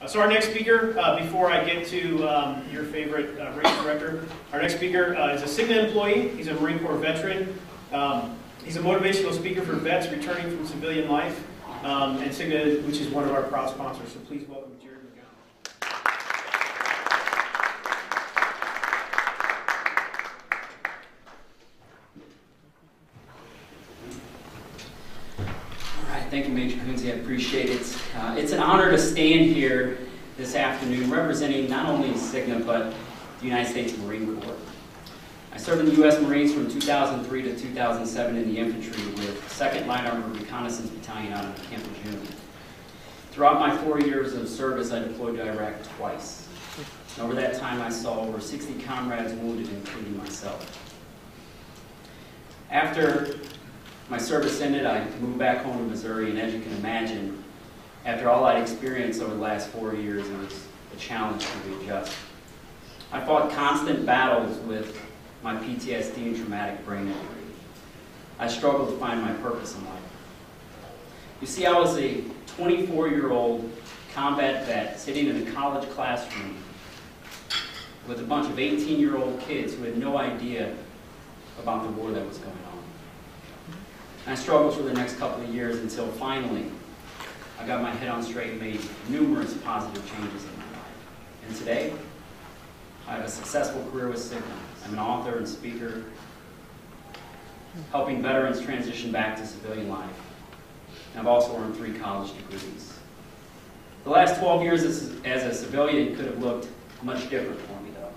So our next speaker, before I get to your favorite race director, our next speaker is a Cigna employee. He's a Marine Corps veteran. He's a motivational speaker for vets returning from civilian life, and Cigna, which is one of our proud sponsors. So please welcome Jerry McGowen. Thank you, Major Coonsey. I appreciate it. It's an honor to stand here this afternoon representing not only Cigna, but the United States Marine Corps. I served in the U.S. Marines from 2003 to 2007 in the infantry with 2nd Light Armored Reconnaissance Battalion out of Camp Lejeune. Throughout my 4 years of service, I deployed to Iraq twice. And over that time, I saw over 60 comrades wounded, including myself. After my service ended, I moved back home to Missouri, and as you can imagine, after all I'd experienced over the last 4 years, it was a challenge to readjust. I fought constant battles with my PTSD and traumatic brain injury. I struggled to find my purpose in life. You see, I was a 24-year-old combat vet sitting in a college classroom with a bunch of 18-year-old kids who had no idea about the war that was going on. I struggled for the next couple of years until finally I got my head on straight and made numerous positive changes in my life. And today, I have a successful career with Cigna. I'm an author and speaker, helping veterans transition back to civilian life. And I've also earned 3 college degrees. The last 12 years as a civilian could have looked much different for me, though.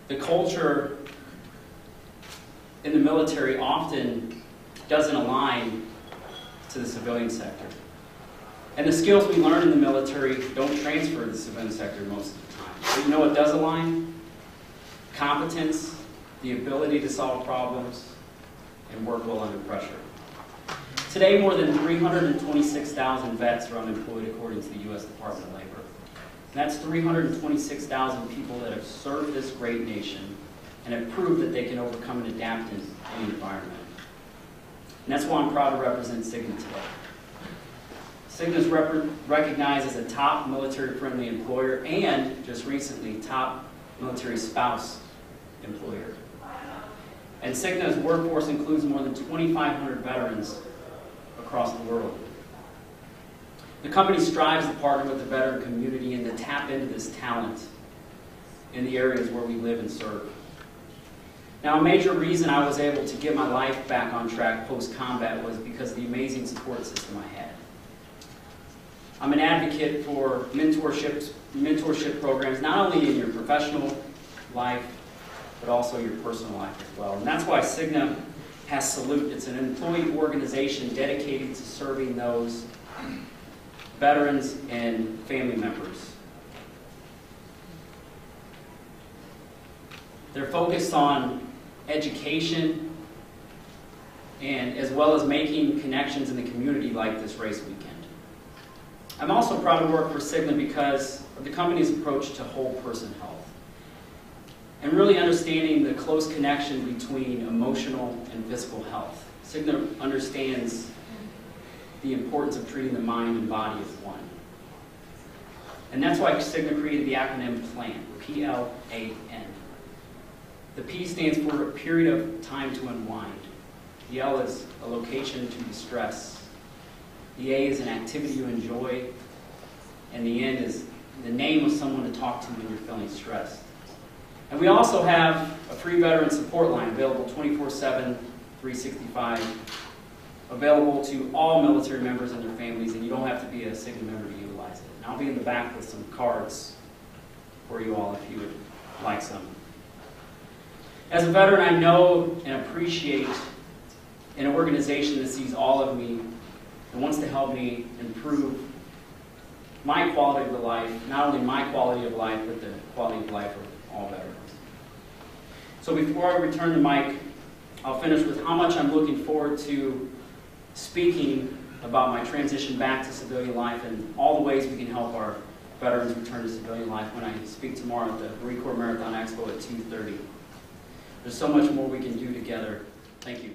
The culture in the military often doesn't align to the civilian sector. And the skills we learn in the military don't transfer to the civilian sector most of the time. But you know what does align? Competence, the ability to solve problems, and work well under pressure. Today, more than 326,000 vets are unemployed according to the U.S. Department of Labor. And that's 326,000 people that have served this great nation and have proved that they can overcome and adapt in any environment. And that's why I'm proud to represent Cigna today. Cigna is recognized as a top military-friendly employer and, just recently, top military spouse employer. And Cigna's workforce includes more than 2,500 veterans across the world. The company strives to partner with the veteran community and to tap into this talent in the areas where we live and serve. Now, a major reason I was able to get my life back on track post-combat was because of the amazing support system I had. I'm an advocate for mentorship programs, not only in your professional life, but also your personal life as well. And that's why Cigna has Salute. It's an employee organization dedicated to serving those veterans and family members. They're focused on education and as well as making connections in the community like this race weekend. I'm also proud to work for Cigna because of the company's approach to whole person health and really understanding the close connection between emotional and physical health. Cigna understands the importance of treating the mind and body as one. And that's why Cigna created the acronym PLAN, P-L-A-N. The P stands for a period of time to unwind. The L is a location to distress. The A is an activity you enjoy. And the N is the name of someone to talk to when you're feeling stressed. And we also have a free veteran support line available 24/7, 365, available to all military members and their families, and you don't have to be a Cigna member to utilize it. And I'll be in the back with some cards for you all if you would like some. As a veteran, I know and appreciate an organization that sees all of me and wants to help me improve my quality of life, not only my quality of life, but the quality of life of all veterans. So before I return the mic, I'll finish with how much I'm looking forward to speaking about my transition back to civilian life and all the ways we can help our veterans return to civilian life when I speak tomorrow at the Marine Corps Marathon Expo at 2:30. There's so much more we can do together. Thank you.